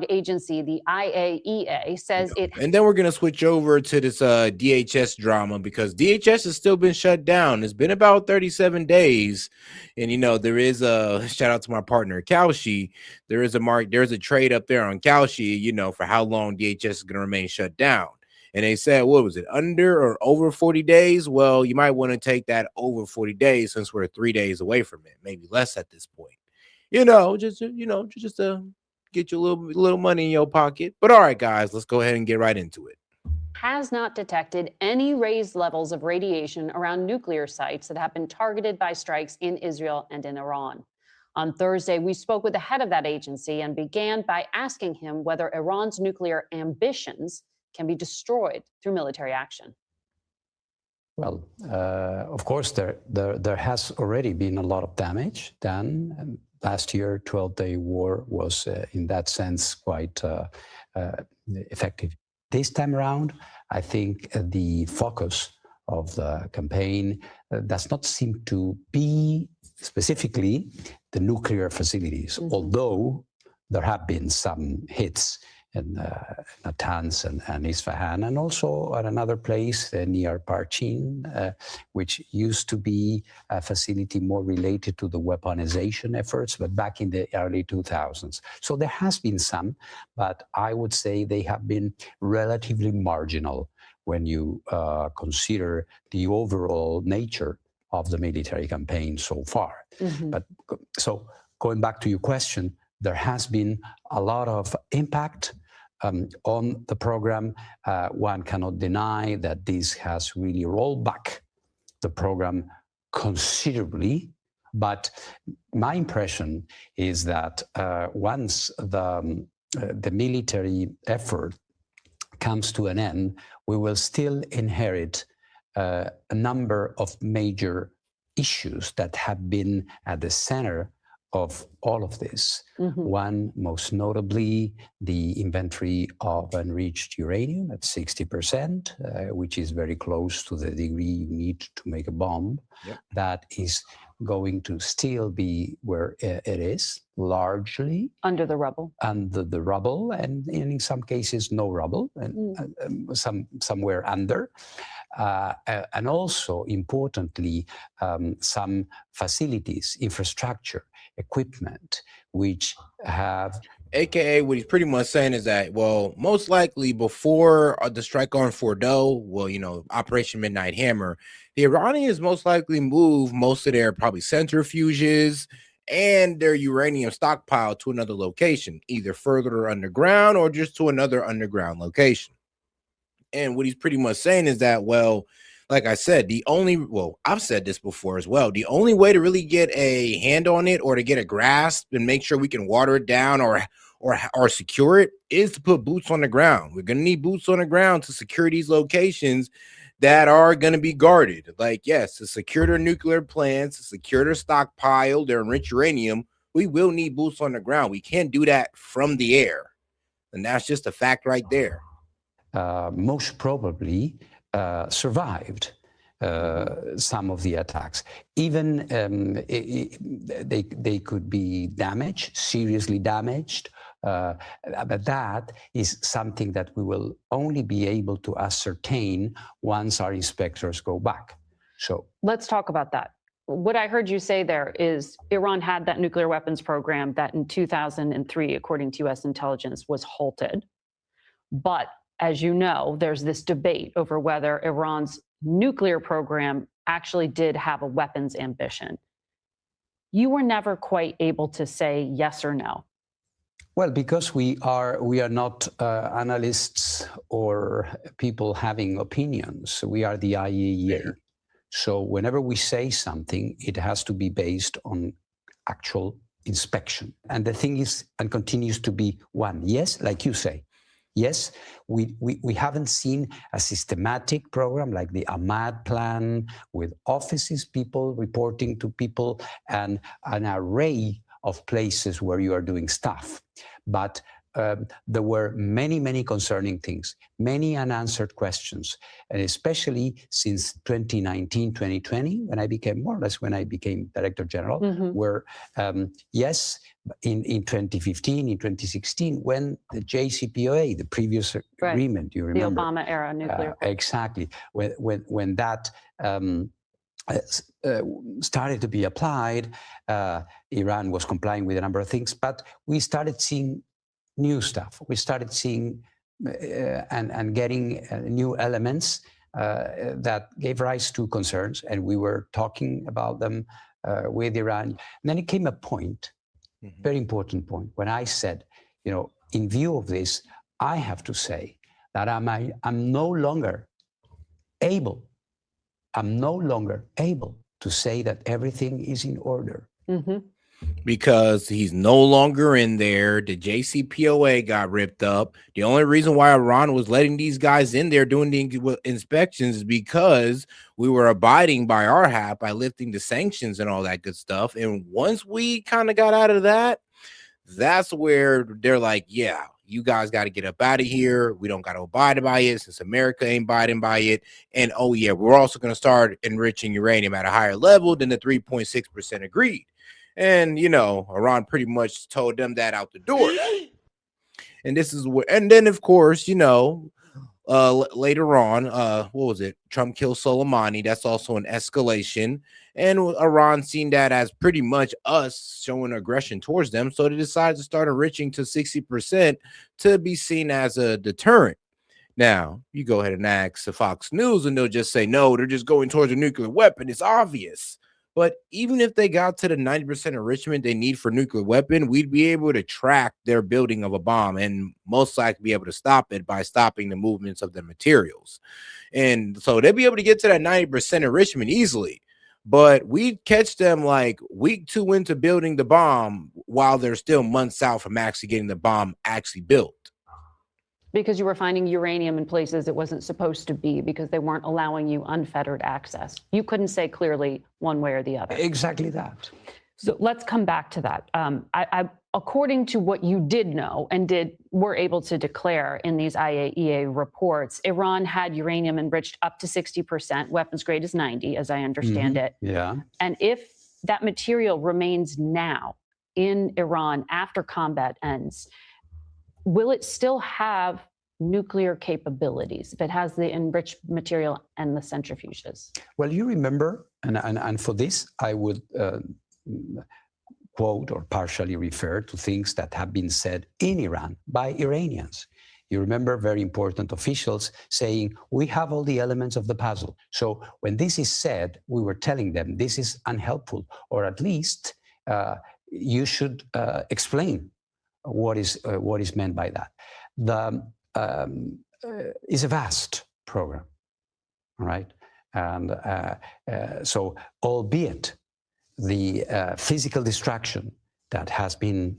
agency, the IAEA, says it. And then we're going to switch over to this DHS drama, because DHS has still been shut down. It's been about 37 days. And, you know, there is a shout out to my partner, Kalshi. There's a trade up there on Kalshi, you know, for how long DHS is going to remain shut down. And they said, what was it, under or over 40 days? Well, you might want to take that over 40 days since we're 3 days away from it, maybe less at this point. Just to get you a little money in your pocket. But all right, guys, let's go ahead and get right into it. Has not detected any raised levels of radiation around nuclear sites that have been targeted by strikes in Israel and in Iran. On Thursday, we spoke with the head of that agency and began by asking him whether Iran's nuclear ambitions can be destroyed through military action. Well, of course, there has already been a lot of damage done. Last year, 12-day war was, in that sense, quite effective. This time around, I think the focus of the campaign does not seem to be specifically the nuclear facilities, although there have been some hits in Natanz and Isfahan, and also at another place near Parchin, which used to be a facility more related to the weaponization efforts, but back in the early 2000s. So there has been some, but I would say they have been relatively marginal when you consider the overall nature of the military campaign so far. But so going back to your question, there has been a lot of impact on the program. One cannot deny that this has really rolled back the program considerably. But my impression is that once the military effort comes to an end, we will still inherit a number of major issues that have been at the center of all of this. One, most notably, the inventory of enriched uranium at 60%, which is very close to the degree you need to make a bomb. That is going to still be where it is, largely. Under the rubble. Under the rubble, and in some cases, no rubble, and somewhere under. And also, importantly, some facilities, infrastructure, equipment, which have... AKA, what he's pretty much saying is that, well, most likely before the strike on Fordo, well, you know, Operation Midnight Hammer, the Iranians most likely moved most of their probably centrifuges and their uranium stockpile to another location, either further underground or just to another underground location. And what he's pretty much saying is that, well, like I said, I've said this before as well, the only way to really get a hand on it or to get a grasp and make sure we can water it down or secure it is to put boots on the ground. We're going to need boots on the ground to secure these locations that are going to be guarded. Like, yes, to secure their nuclear plants, to secure their stockpile, their enriched uranium, we will need boots on the ground. We can't do that from the air. And that's just a fact right there. Most probably survived some of the attacks. Even they could be damaged, seriously damaged, but that is something that we will only be able to ascertain once our inspectors go back. So let's talk about that. What I heard you say there is Iran had that nuclear weapons program that in 2003, according to U.S. intelligence, was halted. But as you know, there's this debate over whether Iran's nuclear program actually did have a weapons ambition. You were never quite able to say yes or no. Well, because we are not analysts or people having opinions. We are the IAEA. So whenever we say something, it has to be based on actual inspection. And the thing is, and continues to be, one, yes, like you say, yes, we haven't seen a systematic program like the Ahmad plan with offices, people reporting to people, and an array of places where you are doing stuff. But there were many, many concerning things, many unanswered questions, and especially since 2019, 2020, when I became Director General, where yes, in 2015, in 2016, when the JCPOA, the previous agreement, you remember, the Obama era nuclear, exactly, when that started to be applied, Iran was complying with a number of things, but we started seeing new stuff. We started seeing and getting new elements that gave rise to concerns, and we were talking about them with Iran. And then it came a point, very important point, when I said, in view of this, I have to say that I'm no longer able to say that everything is in order. Because he's no longer in there. The JCPOA got ripped up. The only reason why Iran was letting these guys in there doing the inspections is because we were abiding by our HAP by lifting the sanctions and all that good stuff. And once we kind of got out of that, that's where they're like, yeah, you guys got to get up out of here. We don't got to abide by it since America ain't abiding by it. And oh yeah, we're also going to start enriching uranium at a higher level than the 3.6% agreed. And, Iran pretty much told them that out the door. And this is what, and then, of course, later on, what was it? Trump killed Soleimani. That's also an escalation. And Iran seen that as pretty much us showing aggression towards them. So they decided to start enriching to 60% to be seen as a deterrent. Now, you go ahead and ask the Fox News and they'll just say, no, they're just going towards a nuclear weapon. It's obvious. But even if they got to the 90% enrichment they need for nuclear weapon, we'd be able to track their building of a bomb and most likely be able to stop it by stopping the movements of the materials. And so they'd be able to get to that 90% enrichment easily. But we'd catch them like week 2 into building the bomb while they're still months out from actually getting the bomb actually built. Because you were finding uranium in places it wasn't supposed to be because they weren't allowing you unfettered access. You couldn't say clearly one way or the other. Exactly that. So let's come back to that. According to what you did know and were able to declare in these IAEA reports, Iran had uranium enriched up to 60%, weapons grade is 90, as I understand it. Yeah. And if that material remains now in Iran after combat ends, will it still have nuclear capabilities if it has the enriched material and the centrifuges? Well, you remember, and for this, I would quote or partially refer to things that have been said in Iran by Iranians. You remember very important officials saying, we have all the elements of the puzzle. So when this is said, we were telling them this is unhelpful, or at least you should explain what is meant by that. Is a vast program, right? And so, albeit the physical destruction that has been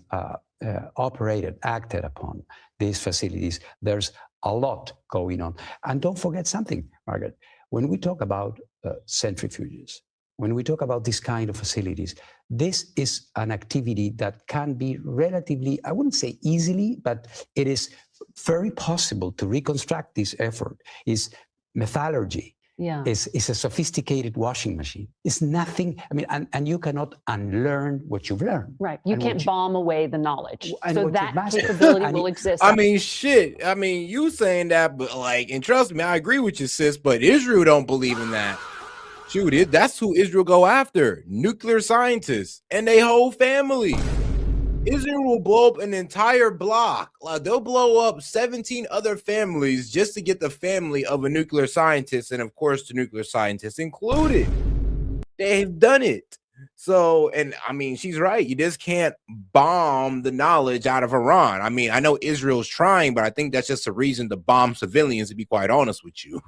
acted upon these facilities, there's a lot going on. And don't forget something, Margaret, when we talk about centrifuges, when we talk about this kind of facilities, this is an activity that can be relatively, I wouldn't say easily, but it is very possible to reconstruct this effort. Is metallurgy, is a sophisticated washing machine. It's nothing, I mean, and you cannot unlearn what you've learned. Right, you can't bomb away the knowledge. And so that capability will exist. I mean, shit, I mean, you saying that, but like, and trust me, I agree with you, sis, but Israel don't believe in that. Shoot, that's who Israel go after, nuclear scientists and their whole family. Israel will blow up an entire block. Like, they'll blow up 17 other families just to get the family of a nuclear scientist, and of course the nuclear scientists included. They've done it. So, and I mean, she's right. You just can't bomb the knowledge out of Iran. I mean, I know Israel's trying, but I think that's just a reason to bomb civilians, to be quite honest with you.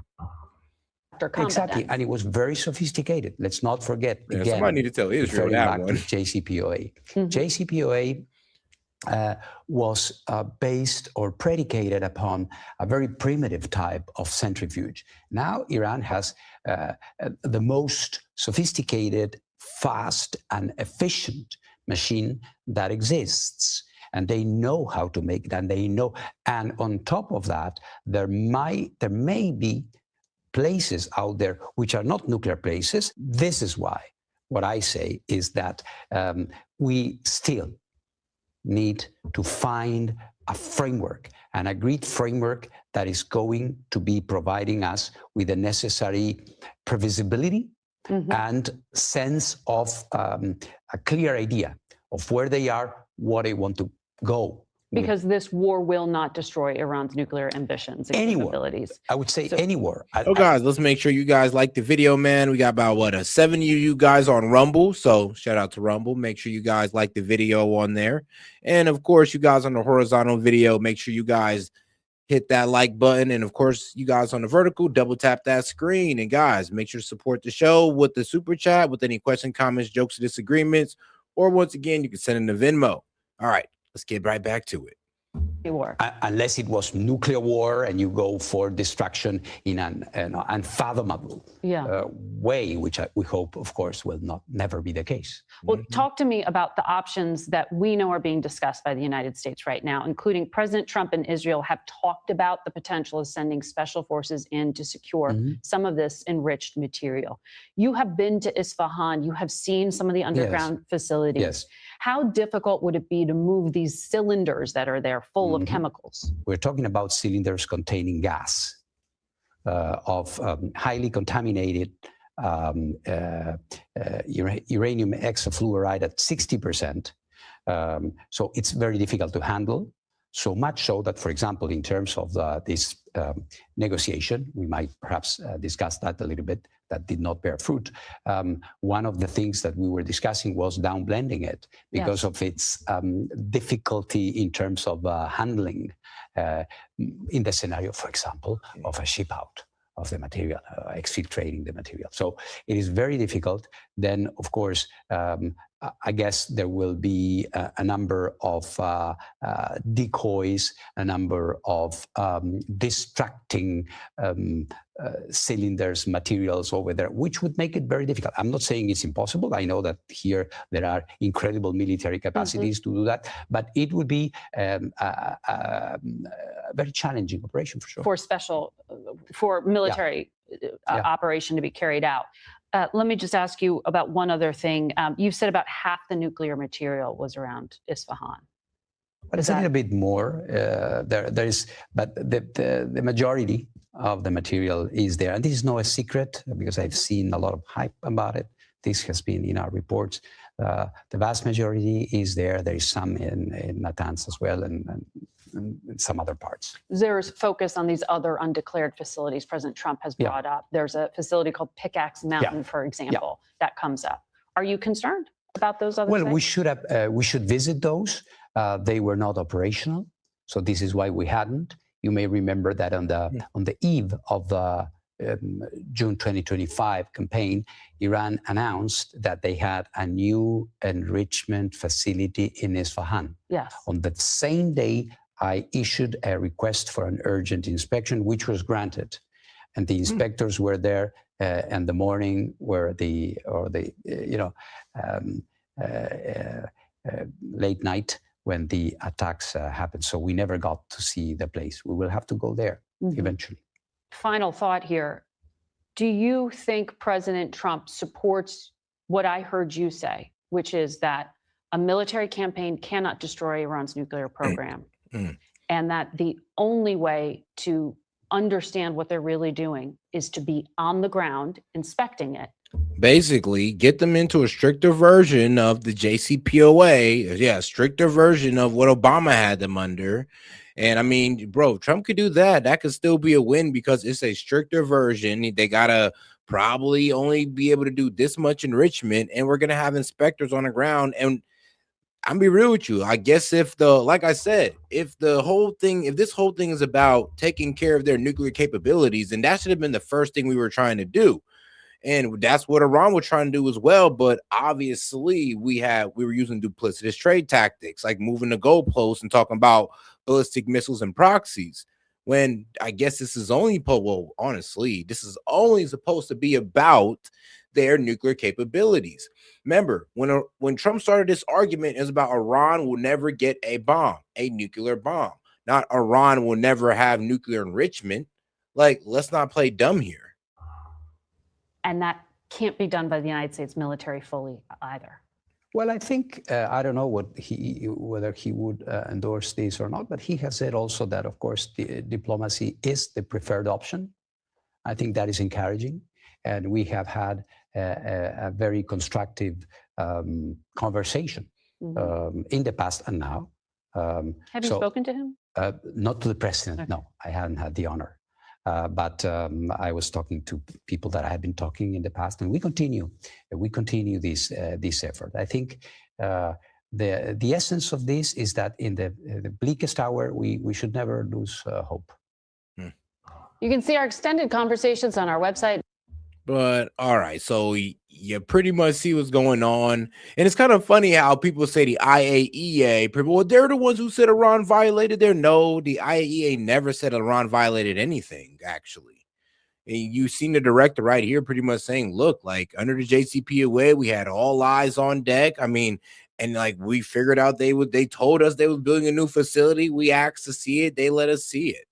Exactly, and it was very sophisticated. Let's not forget. Yeah, again, somebody need to tell Israel that one. JCPOA. JCPOA was based or predicated upon a very primitive type of centrifuge. Now Iran has the most sophisticated, fast, and efficient machine that exists. and they know how to make it, and they know. And on top of that, there may be places out there which are not nuclear places. This is why what I say is that we still need to find a framework, an agreed framework that is going to be providing us with the necessary previsibility and sense of a clear idea of where they are, what they want to go. Because this war will not destroy Iran's nuclear ambitions and capabilities. I would say any war. So guys, let's make sure you guys like the video, man. We got about, what, 70 of you guys on Rumble. So shout out to Rumble. Make sure you guys like the video on there. And of course, you guys on the horizontal video, make sure you guys hit that like button. And of course, you guys on the vertical, double tap that screen. And guys, make sure to support the show with the super chat, with any questions, comments, jokes, or disagreements. Or once again, you can send in the Venmo. All right, let's get right back to it. War. Unless it was nuclear war and you go for destruction in an unfathomable way, which we hope, of course, will never be the case. Well, talk to me about the options that we know are being discussed by the United States right now, including President Trump and Israel have talked about the potential of sending special forces in to secure some of this enriched material. You have been to Isfahan. You have seen some of the underground facilities. Yes. How difficult would it be to move these cylinders that are there full of chemicals? We're talking about cylinders containing gas of highly contaminated uranium hexafluoride at 60%. So it's very difficult to handle. So much so that, for example, in terms of this negotiation, we might perhaps discuss that a little bit, that did not bear fruit. One of the things that we were discussing was downblending it because of its difficulty in terms of handling in the scenario, for example, of a ship out of the material, exfiltrating the material. So it is very difficult. Then, of course, I guess there will be a number of decoys, a number of distracting cylinders, materials over there, which would make it very difficult. I'm not saying it's impossible. I know that here there are incredible military capacities to do that, but it would be a very challenging operation for sure. For military operation to be carried out. Let me just ask you about one other thing. You said about half the nuclear material was around Isfahan. But it's a little bit more. There is, but the majority of the material is there. And this is not a secret because I've seen a lot of hype about it. This has been in our reports. The vast majority is there. There is some in Natanz as well, and some other parts. There's focus on these other undeclared facilities President Trump has brought up. There's a facility called Pickaxe Mountain, for example, that comes up. Are you concerned about those other things? We should visit those. They were not operational, so this is why we hadn't. You may remember that on the eve of the June 2025 campaign, Iran announced that they had a new enrichment facility in Isfahan. Yes. On that same day, I issued a request for an urgent inspection, which was granted, and the inspectors were there in the morning, late night when the attacks happened. So we never got to see the place. We will have to go there eventually. Final thought here. Do you think President Trump supports what I heard you say, which is that a military campaign cannot destroy Iran's nuclear program, and that the only way to understand what they're really doing is to be on the ground inspecting it? Basically, get them into a stricter version of the JCPOA, stricter version of what Obama had them under. And I mean, bro, Trump could do that. That could still be a win because it's a stricter version. They gotta probably only be able to do this much enrichment, and we're gonna have inspectors on the ground. And I'm be real with you. I guess if this whole thing is about taking care of their nuclear capabilities, then that should have been the first thing we were trying to do. And that's what Iran was trying to do as well. But obviously we were using duplicitous trade tactics, like moving the goalposts and talking about ballistic missiles and proxies. when I guess this is only, well, honestly, this is only supposed to be about their nuclear capabilities. Remember, when Trump started this argument, it was about Iran will never get a bomb, a nuclear bomb, not Iran will never have nuclear enrichment. Like, let's not play dumb here. And that can't be done by the United States military fully either. Well, I think, I don't know whether he would endorse this or not, but he has said also that, of course, diplomacy is the preferred option. I think that is encouraging. And we have had a very constructive conversation in the past and now. Have you spoken to him? Not to the president, Okay. no, I haven't had the honor. But I was talking to people that I had been talking in the past, and we continue this effort. I think the essence of this is that in the bleakest hour, we should never lose hope. You can see our extended conversations on our website. But all right, so you pretty much see what's going on. And it's kind of funny how people say the IAEA, people, well, they're the ones who said Iran violated their. No, the IAEA never said Iran violated anything, actually. And you've seen the director right here pretty much saying, look, like under the JCPOA, we had all eyes on deck. I mean, and like we figured out they told us they was building a new facility. We asked to see it. They let us see it.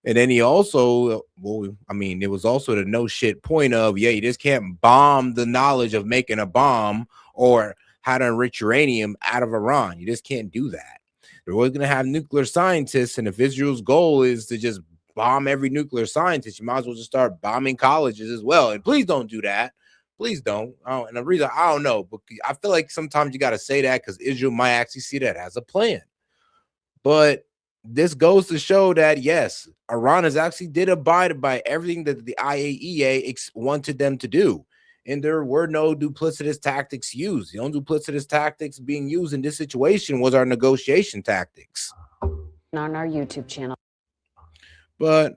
And then he also, well, I mean, it was also the no shit point of, yeah, you just can't bomb the knowledge of making a bomb or how to enrich uranium out of Iran. You just can't do that. They're always going to have nuclear scientists. And if Israel's goal is to just bomb every nuclear scientist, you might as well just start bombing colleges as well. And please don't do that. Please don't. And the reason, I don't know, but I feel like sometimes you got to say that because Israel might actually see that as a plan. But this goes to show that, yes, Iran has actually did abide by everything that the IAEA wanted them to do. And there were no duplicitous tactics used. The only duplicitous tactics being used in this situation was our negotiation tactics. On our YouTube channel. But